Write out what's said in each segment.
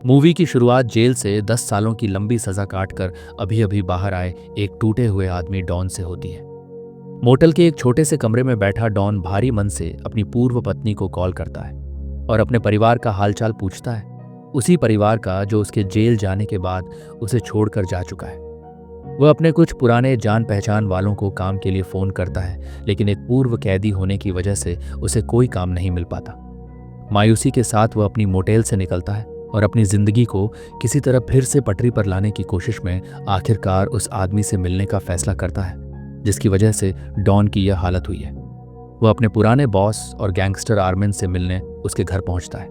Movie की शुरुआत jail से 10 सालों की लंबी सजा काटकर अभी अभी बाहर आए एक टूटे हुए आदमी डॉन से होती है। मोटल के एक छोटे से कमरे में बैठा डॉन भारी मन से अपनी पूर्व पत्नी को कॉल करता है और अपने परिवार का हालचाल पूछता है, उसी परिवार का जो उसके जेल जाने के बाद उसे छोड़कर जा चुका है। वह अपने कुछ पुराने जान पहचान वालों को काम के लिए फ़ोन करता है, लेकिन एक पूर्व कैदी होने की वजह से उसे कोई काम नहीं मिल पाता। मायूसी के साथ वह अपनी मोटेल से निकलता है और अपनी जिंदगी को किसी तरह फिर से पटरी पर लाने की कोशिश में आखिरकार उस आदमी से मिलने का फैसला करता है जिसकी वजह से डॉन की यह हालत हुई है। वह अपने पुराने बॉस और गैंगस्टर आर्मेन से मिलने उसके घर पहुंचता है।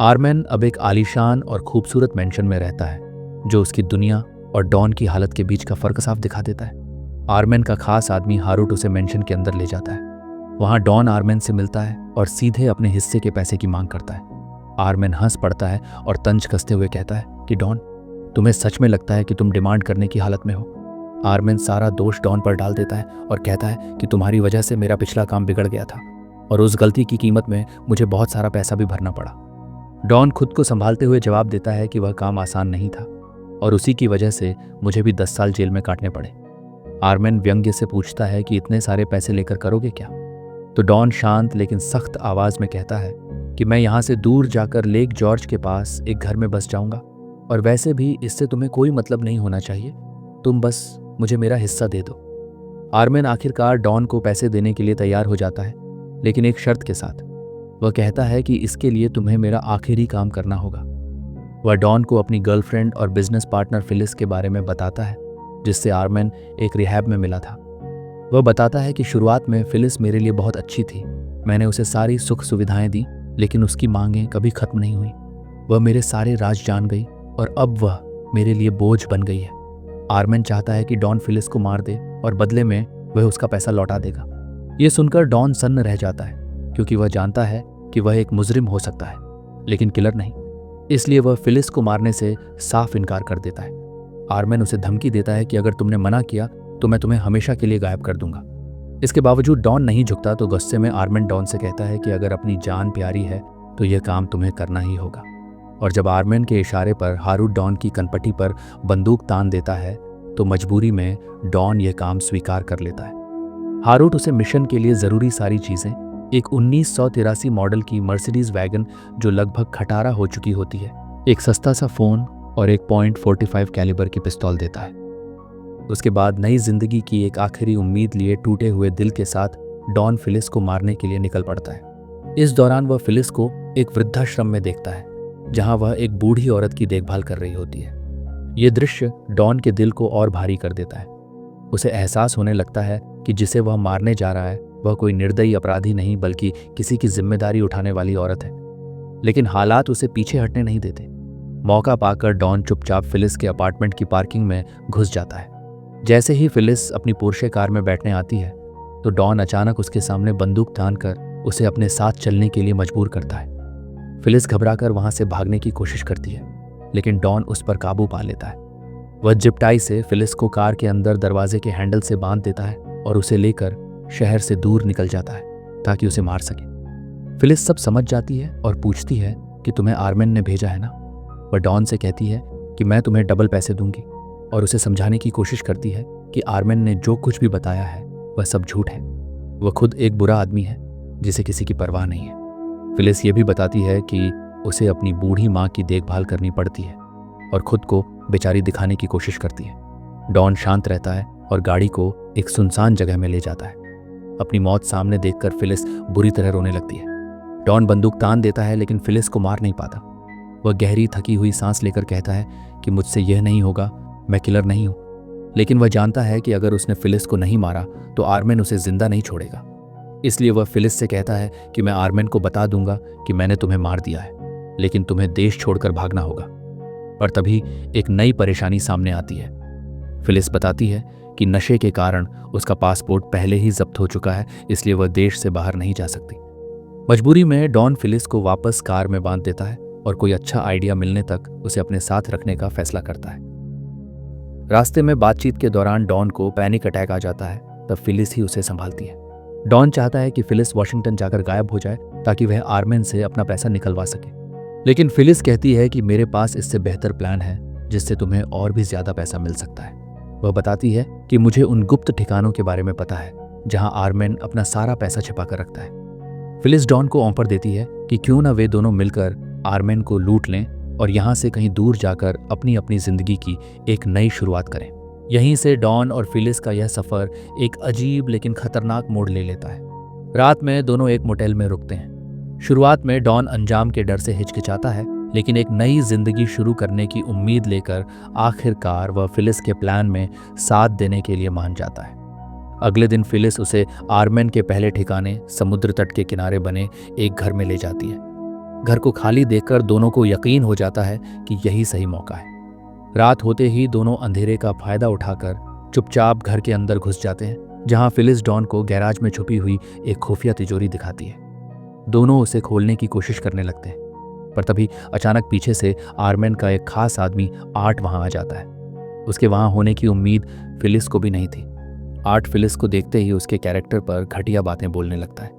आर्मेन अब एक आलीशान और खूबसूरत मेंशन में रहता है जो उसकी दुनिया और डॉन की हालत के बीच का फर्क साफ दिखा देता है। आर्मेन का खास आदमी हारूट उसे मेंशन के अंदर ले जाता है। वहां डॉन आर्मेन से मिलता है और सीधे अपने हिस्से के पैसे की मांग करता है। आर्मेन हंस पड़ता है और तंज कसते हुए कहता है कि डॉन, तुम्हें सच में लगता है कि तुम डिमांड करने की हालत में हो? आर्मेन सारा दोष डॉन पर डाल देता है और कहता है कि तुम्हारी वजह से मेरा पिछला काम बिगड़ गया था और उस गलती की कीमत में मुझे बहुत सारा पैसा भी भरना पड़ा। डॉन खुद को संभालते हुए जवाब देता है कि वह काम आसान नहीं था और उसी की वजह से मुझे भी 10 साल जेल में काटने पड़े। आर्मेन व्यंग्य से पूछता है कि इतने सारे पैसे लेकर करोगे क्या? तो डॉन शांत लेकिन सख्त आवाज में कहता है कि मैं यहाँ से दूर जाकर लेक जॉर्ज के पास एक घर में बस जाऊंगा और वैसे भी इससे तुम्हें कोई मतलब नहीं होना चाहिए, तुम बस मुझे मेरा हिस्सा दे दो। आर्मेन आखिरकार डॉन को पैसे देने के लिए तैयार हो जाता है, लेकिन एक शर्त के साथ। वह कहता है कि इसके लिए तुम्हें मेरा आखिरी काम करना होगा। वह डॉन को अपनी गर्लफ्रेंड और बिजनेस पार्टनर फिलिस के बारे में बताता है जिससे आर्मेन एक रिहैब में मिला था। वह बताता है कि शुरुआत में फिलिस मेरे लिए बहुत अच्छी थी, मैंने उसे सारी सुख सुविधाएं दी, लेकिन उसकी मांगें कभी खत्म नहीं हुई। वह मेरे सारे राज जान गई और अब वह मेरे लिए बोझ बन गई है। आर्मेन चाहता है कि डॉन फिलिस को मार दे और बदले में वह उसका पैसा लौटा देगा। यह सुनकर डॉन सन्न रह जाता है क्योंकि वह जानता है कि वह एक मुजरिम हो सकता है लेकिन किलर नहीं, इसलिए वह फिलिस को मारने से साफ इनकार कर देता है। आर्मेन उसे धमकी देता है कि अगर तुमने मना किया तो मैं तुम्हें हमेशा के लिए गायब कर दूंगा। इसके बावजूद डॉन नहीं झुकता तो गुस्से में आर्मेन डॉन से कहता है कि अगर अपनी जान प्यारी है तो यह काम तुम्हें करना ही होगा। और जब आर्मेन के इशारे पर हारूट डॉन की कनपटी पर बंदूक तान देता है तो मजबूरी में डॉन यह काम स्वीकार कर लेता है। हारूट उसे मिशन के लिए ज़रूरी सारी चीज़ें, एक 1983 मॉडल की मर्सिडीज वैगन जो लगभग खटारा हो चुकी होती है, एक सस्ता सा फ़ोन और एक .45 कैलिबर की पिस्तौल देता है। उसके बाद नई जिंदगी की एक आखिरी उम्मीद लिए टूटे हुए दिल के साथ डॉन फिलिस को मारने के लिए निकल पड़ता है। इस दौरान वह फिलिस को एक वृद्धाश्रम में देखता है जहां वह एक बूढ़ी औरत की देखभाल कर रही होती है। यह दृश्य डॉन के दिल को और भारी कर देता है। उसे एहसास होने लगता है कि जिसे वह मारने जा रहा है वह कोई निर्दयी अपराधी नहीं बल्कि किसी की जिम्मेदारी उठाने वाली औरत है। लेकिन हालात उसे पीछे हटने नहीं देते। मौका पाकर डॉन चुपचाप फिलिस के अपार्टमेंट की पार्किंग में घुस जाता है। जैसे ही फिलिस अपनी पोर्शे कार में बैठने आती है तो डॉन अचानक उसके सामने बंदूक तानकर उसे अपने साथ चलने के लिए मजबूर करता है। फिलिस घबराकर वहां से भागने की कोशिश करती है, लेकिन डॉन उस पर काबू पा लेता है। वह जिप टाई से फिलिस को कार के अंदर दरवाजे के हैंडल से बांध देता है और उसे लेकर शहर से दूर निकल जाता है ताकि उसे मार सके। फिलिस सब समझ जाती है और पूछती है कि तुम्हें आर्मेन ने भेजा है ना? वह डॉन से कहती है कि मैं तुम्हें डबल पैसे दूंगी और उसे समझाने की कोशिश करती है कि आर्मेन ने जो कुछ भी बताया है वह सब झूठ है। वह खुद एक बुरा आदमी है जिसे किसी की परवाह नहीं है। फिलिस ये भी बताती है कि उसे अपनी बूढ़ी माँ की देखभाल करनी पड़ती है और खुद को बेचारी दिखाने की कोशिश करती है। डॉन शांत रहता है और गाड़ी को एक सुनसान जगह में ले जाता है। अपनी मौत सामने देखकर फिलिस बुरी तरह रोने लगती है। डॉन बंदूक तान देता है लेकिन फिलिस को मार नहीं पाता। वह गहरी थकी हुई सांस लेकर कहता है कि मुझसे यह नहीं होगा, मैं किलर नहीं हूं। लेकिन वह जानता है कि अगर उसने फिलिस को नहीं मारा तो आर्मेन उसे जिंदा नहीं छोड़ेगा। इसलिए वह फिलिस से कहता है कि मैं आर्मेन को बता दूंगा कि मैंने तुम्हें मार दिया है, लेकिन तुम्हें देश छोड़कर भागना होगा। और तभी एक नई परेशानी सामने आती है। फिलिस बताती है कि नशे के कारण उसका पासपोर्ट पहले ही जब्त हो चुका है, इसलिए वह देश से बाहर नहीं जा सकती। मजबूरी में डॉन फिलिस को वापस कार में बांध देता है और कोई अच्छा आइडिया मिलने तक उसे अपने साथ रखने का फैसला करता है। रास्ते में बातचीत के दौरान डॉन को पैनिक अटैक आ जाता है, तब फिलिस ही उसे संभालती है। डॉन चाहता है कि फिलिस वॉशिंगटन जाकर गायब हो जाए ताकि वह आर्मेन से अपना पैसा निकलवा सके, लेकिन फिलिस कहती है कि मेरे पास इससे बेहतर प्लान है जिससे तुम्हें और भी ज्यादा पैसा मिल सकता है। वह बताती है कि मुझे उन गुप्त ठिकानों के बारे में पता है जहां आर्मेन अपना सारा पैसा छिपा कर रखता है। फिलिस डॉन को ऑफर देती है कि क्यों ना वे दोनों मिलकर आर्मेन को लूट लें और यहाँ से कहीं दूर जाकर अपनी अपनी जिंदगी की एक नई शुरुआत करें। यहीं से डॉन और फिलिस का यह सफर एक अजीब लेकिन खतरनाक मोड़ ले लेता है। रात में दोनों एक मोटेल में रुकते हैं। शुरुआत में डॉन अंजाम के डर से हिचकिचाता है, लेकिन एक नई जिंदगी शुरू करने की उम्मीद लेकर आखिरकार वह फिलिस के प्लान में साथ देने के लिए मान जाता है। अगले दिन फिलिस उसे आर्मेन के पहले ठिकाने समुद्र तट के किनारे बने एक घर में ले जाती है। घर को खाली देखकर दोनों को यकीन हो जाता है कि यही सही मौका है। रात होते ही दोनों अंधेरे का फायदा उठाकर चुपचाप घर के अंदर घुस जाते हैं, जहां फिलिस डॉन को गैराज में छुपी हुई एक खुफिया तिजोरी दिखाती है। दोनों उसे खोलने की कोशिश करने लगते हैं, पर तभी अचानक पीछे से आर्मेन का एक खास आदमी आर्ट वहां आ जाता है। उसके वहां होने की उम्मीद फिलिस को भी नहीं थी। आर्ट फिलिस को देखते ही उसके कैरेक्टर पर घटिया बातें बोलने लगता है,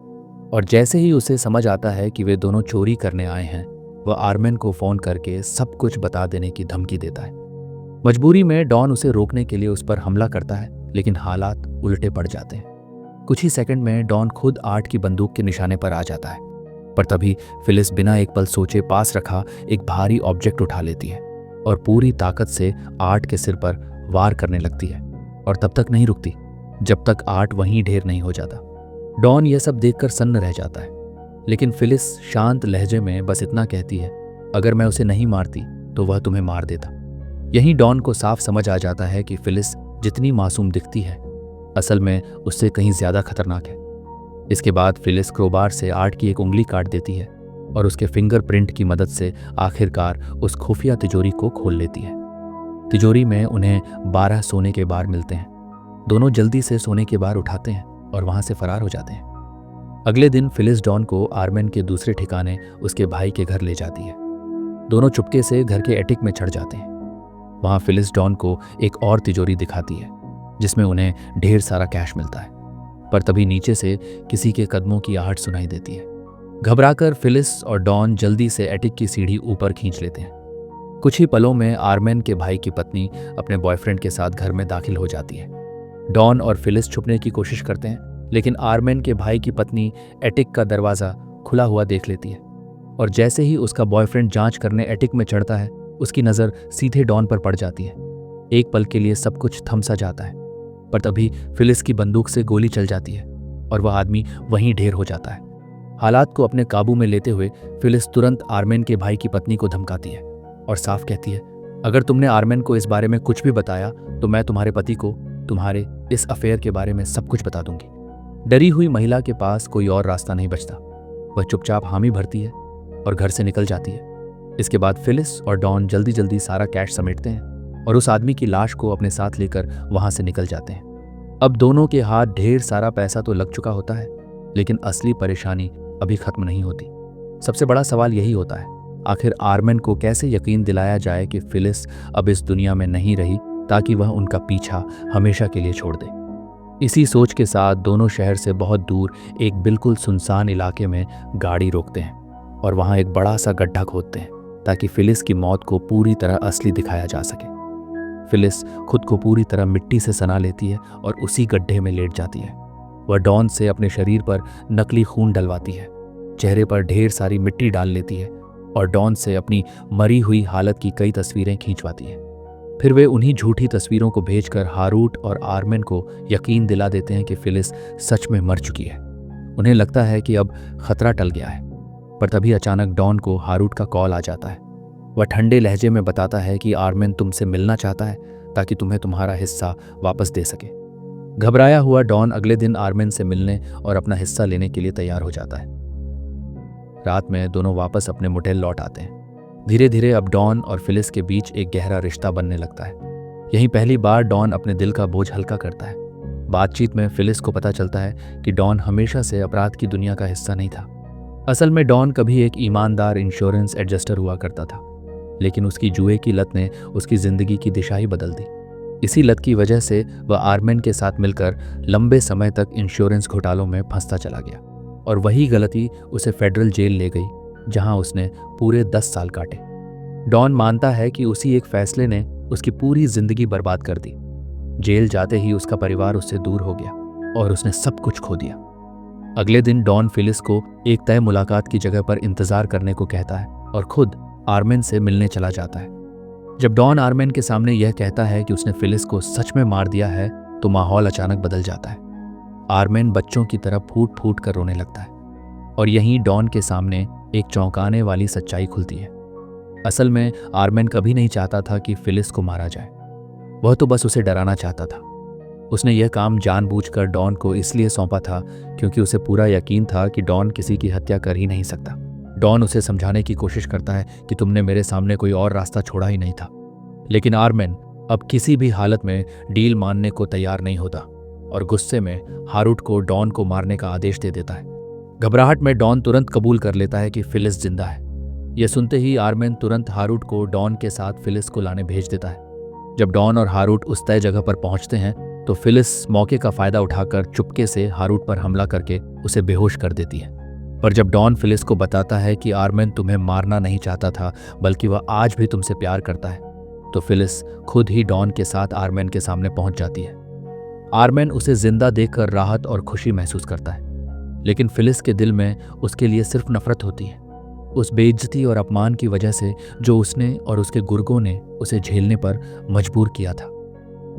और जैसे ही उसे समझ आता है कि वे दोनों चोरी करने आए हैं, वह आर्मेन को फोन करके सब कुछ बता देने की धमकी देता है। मजबूरी में डॉन उसे रोकने के लिए उस पर हमला करता है, लेकिन हालात उल्टे पड़ जाते हैं। कुछ ही सेकंड में डॉन खुद आर्ट की बंदूक के निशाने पर आ जाता है, पर तभी फिलिस बिना एक पल सोचे पास रखा एक भारी ऑब्जेक्ट उठा लेती है और पूरी ताकत से आर्ट के सिर पर वार करने लगती है, और तब तक नहीं रुकती जब तक आर्ट वहीं ढेर नहीं हो जाता। डॉन यह सब देखकर सन्न रह जाता है, लेकिन फिलिस शांत लहजे में बस इतना कहती है, अगर मैं उसे नहीं मारती तो वह तुम्हें मार देता। यहीं डॉन को साफ समझ आ जाता है कि फिलिस जितनी मासूम दिखती है, असल में उससे कहीं ज्यादा खतरनाक है। इसके बाद फिलिस क्रोबार से आर्ट की एक उंगली काट देती है और उसके फिंगरप्रिंट की मदद से आखिरकार उस खुफिया तिजोरी को खोल लेती है। तिजोरी में उन्हें 12 सोने के बार मिलते हैं। दोनों जल्दी से सोने के बार उठाते हैं और वहां से फरार हो जाते हैं। अगले दिन फिलिस डॉन को आर्मेन के दूसरे ठिकाने उसके भाई के घर ले जाती है। दोनों चुपके से घर के एटिक में चढ़ जाते हैं। वहां फिलिस डॉन को एक और तिजोरी दिखाती है जिसमें उन्हें ढेर सारा कैश मिलता है, पर तभी नीचे से किसी के कदमों की आहट सुनाई देती है। घबराकर फिलिस और डॉन जल्दी से एटिक की सीढ़ी ऊपर खींच लेते हैं। कुछ ही पलों में आर्मेन के भाई की पत्नी अपने बॉयफ्रेंड के साथ घर में दाखिल हो जाती है। डॉन और फिलिस छुपने की कोशिश करते हैं, लेकिन आर्मेन के भाई की पत्नी एटिक का दरवाज़ा खुला हुआ देख लेती है, और जैसे ही उसका बॉयफ्रेंड जांच करने एटिक में चढ़ता है, उसकी नज़र सीधे डॉन पर पड़ जाती है। एक पल के लिए सब कुछ थम सा जाता है, पर तभी फिलिस की बंदूक से गोली चल जाती है और वह आदमी वहीं ढेर हो जाता है। हालात को अपने काबू में लेते हुए फिलिस तुरंत आर्मेन के भाई की पत्नी को धमकाती है और साफ कहती है, अगर तुमने आर्मेन को इस बारे में कुछ भी बताया तो मैं तुम्हारे पति को तुम्हारे इस अफेयर के बारे में सब कुछ बता दूंगी। डरी हुई महिला के पास कोई और रास्ता नहीं बचता। वह चुपचाप हामी भरती है और घर से निकल जाती है। इसके बाद फिलिस और डॉन जल्दी जल्दी सारा कैश समेटते हैं और उस आदमी की लाश को अपने साथ लेकर वहां से निकल जाते हैं। अब दोनों के हाथ ढेर सारा पैसा तो लग चुका होता है, लेकिन असली परेशानी अभी खत्म नहीं होती। सबसे बड़ा सवाल यही होता है, आखिर आर्मेन को कैसे यकीन दिलाया जाए कि फिलिस अब इस दुनिया में नहीं रही, ताकि वह उनका पीछा हमेशा के लिए छोड़ दे। इसी सोच के साथ दोनों शहर से बहुत दूर एक बिल्कुल सुनसान इलाके में गाड़ी रोकते हैं और वहां एक बड़ा सा गड्ढा खोदते हैं ताकि फिलिस की मौत को पूरी तरह असली दिखाया जा सके। फिलिस खुद को पूरी तरह मिट्टी से सना लेती है और उसी गड्ढे में लेट जाती है। वह डॉन से अपने शरीर पर नकली खून डलवाती है, चेहरे पर ढेर सारी मिट्टी डाल लेती है और डॉन से अपनी मरी हुई हालत की कई तस्वीरें खींचवाती है। फिर वे उन्हीं झूठी तस्वीरों को भेजकर हारूट और आर्मेन को यकीन दिला देते हैं कि फिलिस सच में मर चुकी है। उन्हें लगता है कि अब खतरा टल गया है, पर तभी अचानक डॉन को हारूट का कॉल आ जाता है। वह ठंडे लहजे में बताता है कि आर्मेन तुमसे मिलना चाहता है ताकि तुम्हें तुम्हारा हिस्सा वापस दे सके। घबराया हुआ डॉन अगले दिन आर्मेन से मिलने और अपना हिस्सा लेने के लिए तैयार हो जाता है। रात में दोनों वापस अपने मोटेल लौट आते हैं। धीरे धीरे अब डॉन और फिलिस के बीच एक गहरा रिश्ता बनने लगता है। यहीं पहली बार डॉन अपने दिल का बोझ हल्का करता है। बातचीत में फिलिस को पता चलता है कि डॉन हमेशा से अपराध की दुनिया का हिस्सा नहीं था। असल में डॉन कभी एक ईमानदार इंश्योरेंस एडजस्टर हुआ करता था, लेकिन उसकी जुए की लत ने उसकी जिंदगी की दिशा ही बदल दी। इसी लत की वजह से वह आर्मेन के साथ मिलकर लंबे समय तक इंश्योरेंस घोटालों में फंसता चला गया, और वही गलती उसे फेडरल जेल ले गई जहां उसने पूरे 10 साल काटे। डॉन मानता है कि उसी एक फैसले ने उसकी पूरी जिंदगी बर्बाद कर दी। जेल जाते ही उसका परिवार उससे दूर हो गया और उसने सब कुछ खो दिया। अगले दिन डॉन फिलिस को एक तय मुलाकात की जगह पर इंतजार करने को कहता है और खुद आर्मेन से मिलने चला जाता है। जब डॉन आर्मेन के सामने यह कहता है कि उसने फिलिस को सच में मार दिया है तो माहौल अचानक बदल जाता है। आर्मेन बच्चों की तरह फूट फूट कर रोने लगता है और यहीं डॉन के सामने एक चौंकाने वाली सच्चाई खुलती है। असल में आर्मेन कभी नहीं चाहता था कि फिलिस को मारा जाए, वह तो बस उसे डराना चाहता था। उसने यह काम जानबूझकर डॉन को इसलिए सौंपा था क्योंकि उसे पूरा यकीन था कि डॉन किसी की हत्या कर ही नहीं सकता। डॉन उसे समझाने की कोशिश करता है कि तुमने मेरे सामने कोई और रास्ता छोड़ा ही नहीं था, लेकिन आर्मेन अब किसी भी हालत में डील मानने को तैयार नहीं होता और गुस्से में हारूट को डॉन को मारने का आदेश दे देता है। घबराहट में डॉन तुरंत कबूल कर लेता है कि फिलिस जिंदा है। यह सुनते ही आर्मेन तुरंत हारूट को डॉन के साथ फिलिस को लाने भेज देता है। जब डॉन और हारूट उस तय जगह पर पहुंचते हैं तो फिलिस मौके का फायदा उठाकर चुपके से हारूट पर हमला करके उसे बेहोश कर देती है। पर जब डॉन फिलिस को बताता है कि आर्मेन तुम्हें मारना नहीं चाहता था बल्कि वह आज भी तुमसे प्यार करता है, तो फिलिस खुद ही डॉन के साथ आर्मेन के सामने पहुंच जाती है। आर्मेन उसे जिंदा देखकर राहत और खुशी महसूस करता है, लेकिन फिलिस के दिल में उसके लिए सिर्फ नफरत होती है, उस बेइज्जती और अपमान की वजह से जो उसने और उसके गुर्गों ने उसे झेलने पर मजबूर किया था।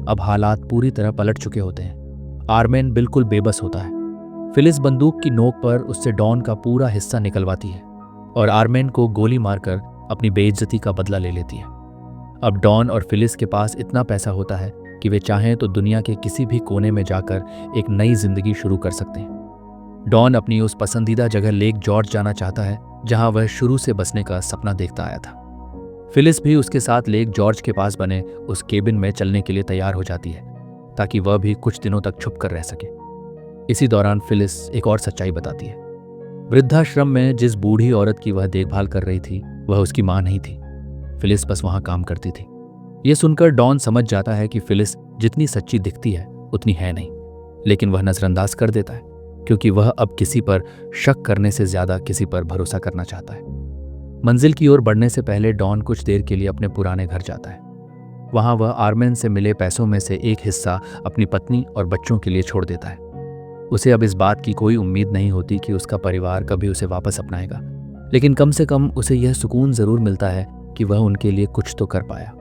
अब हालात पूरी तरह पलट चुके होते हैं। आर्मेन बिल्कुल बेबस होता है। फिलिस बंदूक की नोक पर उससे डॉन का पूरा हिस्सा निकलवाती है और आर्मेन को गोली मारकर अपनी बेइज्जती का बदला ले लेती है। अब डॉन और फिलिस के पास इतना पैसा होता है कि वे चाहें तो दुनिया के किसी भी कोने में जाकर एक नई जिंदगी शुरू कर सकते हैं। डॉन अपनी उस पसंदीदा जगह लेक जॉर्ज जाना चाहता है जहां वह शुरू से बसने का सपना देखता आया था। फिलिस भी उसके साथ लेक जॉर्ज के पास बने उस केबिन में चलने के लिए तैयार हो जाती है ताकि वह भी कुछ दिनों तक छुप कर रह सके। इसी दौरान फिलिस एक और सच्चाई बताती है। वृद्धाश्रम में जिस बूढ़ी औरत की वह देखभाल कर रही थी वह उसकी मां नहीं थी, फिलिस बस वहां काम करती थी। यह सुनकर डॉन समझ जाता है कि फिलिस जितनी सच्ची दिखती है उतनी है नहीं, लेकिन वह नजरअंदाज कर देता है क्योंकि वह अब किसी पर शक करने से ज्यादा किसी पर भरोसा करना चाहता है। मंजिल की ओर बढ़ने से पहले डॉन कुछ देर के लिए अपने पुराने घर जाता है। वहां वह आर्मेन से मिले पैसों में से एक हिस्सा अपनी पत्नी और बच्चों के लिए छोड़ देता है। उसे अब इस बात की कोई उम्मीद नहीं होती कि उसका परिवार कभी उसे वापस अपनाएगा, लेकिन कम से कम उसे यह सुकून जरूर मिलता है कि वह उनके लिए कुछ तो कर पाया।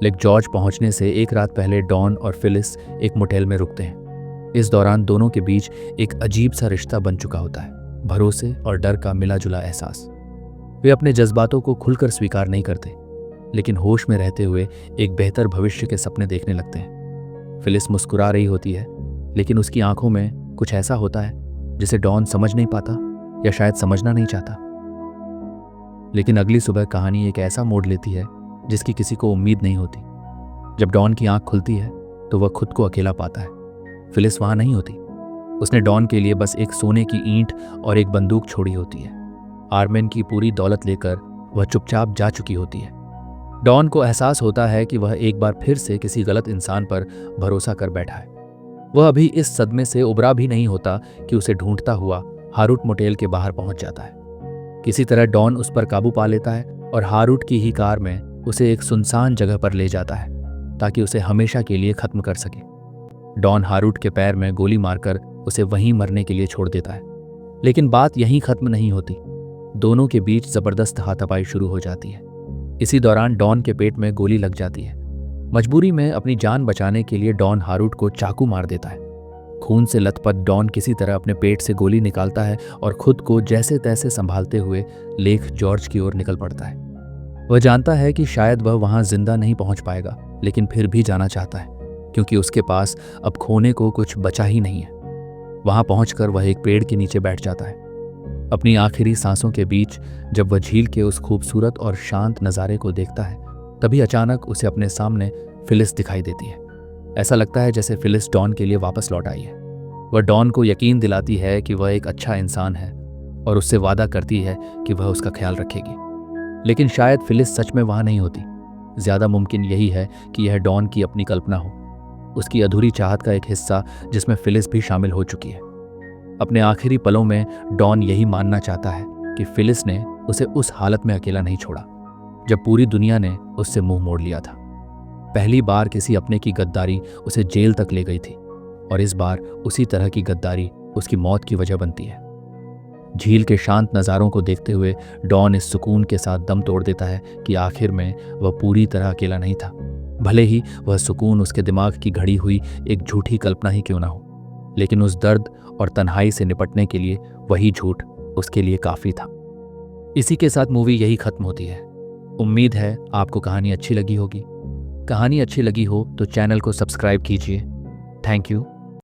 लेक जॉर्ज पहुंचने से एक रात पहले डॉन और फिलिस एक मोटेल में रुकते हैं। इस दौरान दोनों के बीच एक अजीब सा रिश्ता बन चुका होता है, भरोसे और डर का मिला जुला एहसास। वे अपने जज्बातों को खुलकर स्वीकार नहीं करते, लेकिन होश में रहते हुए एक बेहतर भविष्य के सपने देखने लगते हैं। फिलिस मुस्कुरा रही होती है, लेकिन उसकी आंखों में कुछ ऐसा होता है जिसे डॉन समझ नहीं पाता या शायद समझना नहीं चाहता। लेकिन अगली सुबह कहानी एक ऐसा मोड़ लेती है जिसकी किसी को उम्मीद नहीं होती। जब डॉन की आंख खुलती है तो वह खुद को अकेला पाता है। फिलिस वहां नहीं होती। उसने डॉन के लिए बस एक सोने की ईंट और एक बंदूक छोड़ी होती है। आर्मेन की पूरी दौलत लेकर वह चुपचाप जा चुकी होती है। डॉन को एहसास होता है कि वह एक बार फिर से किसी गलत इंसान पर भरोसा कर बैठा है। वह अभी इस सदमे से उबरा भी नहीं होता कि उसे ढूंढता हुआ हारूट मोटेल के बाहर पहुंच जाता है। किसी तरह डॉन उस पर काबू पा लेता है और हारूट की ही कार में उसे एक सुनसान जगह पर ले जाता है ताकि उसे हमेशा के लिए खत्म कर सके। डॉन हारूट के पैर में गोली मारकर उसे वहीं मरने के लिए छोड़ देता है। लेकिन बात यहीं खत्म नहीं होती। दोनों के बीच जबरदस्त हाथापाई शुरू हो जाती है। इसी दौरान डॉन के पेट में गोली लग जाती है। मजबूरी में अपनी जान बचाने के लिए डॉन हारूट को चाकू मार देता है। खून से लथपथ डॉन किसी तरह अपने पेट से गोली निकालता है और खुद को जैसे तैसे संभालते हुए लेक जॉर्ज की ओर निकल पड़ता है। वह जानता है कि शायद वह वहां जिंदा नहीं पहुंच पाएगा, लेकिन फिर भी जाना चाहता है क्योंकि उसके पास अब खोने को कुछ बचा ही नहीं है। वहां पहुंचकर वह एक पेड़ के नीचे बैठ जाता है। अपनी आखिरी सांसों के बीच जब वह झील के उस खूबसूरत और शांत नज़ारे को देखता है, तभी अचानक उसे अपने सामने फिलिस दिखाई देती है। ऐसा लगता है जैसे फिलिस डॉन के लिए वापस लौट आई है। वह डॉन को यकीन दिलाती है कि वह एक अच्छा इंसान है और उससे वादा करती है कि वह उसका ख्याल रखेगी। लेकिन शायद फिलिस सच में वहां नहीं होती। ज्यादा मुमकिन यही है कि यह डॉन की अपनी कल्पना हो, उसकी अधूरी चाहत का एक हिस्सा जिसमें फिलिस भी शामिल हो चुकी है। अपने आखिरी पलों में डॉन यही मानना चाहता है कि फिलिस ने उसे उस हालत में अकेला नहीं छोड़ा जब पूरी दुनिया ने उससे मुंह मोड़ लिया था। पहली बार किसी अपने की गद्दारी उसे जेल तक ले गई थी और इस बार उसी तरह की गद्दारी उसकी मौत की वजह बनती है। झील के शांत नज़ारों को देखते हुए डॉन इस सुकून के साथ दम तोड़ देता है कि आखिर में वह पूरी तरह अकेला नहीं था, भले ही वह सुकून उसके दिमाग की घड़ी हुई एक झूठी कल्पना ही क्यों ना हो। लेकिन उस दर्द और तन्हाई से निपटने के लिए वही झूठ उसके लिए काफ़ी था। इसी के साथ मूवी यही खत्म होती है। उम्मीद है आपको कहानी अच्छी लगी होगी। कहानी अच्छी लगी हो तो चैनल को सब्सक्राइब कीजिए। Thank you.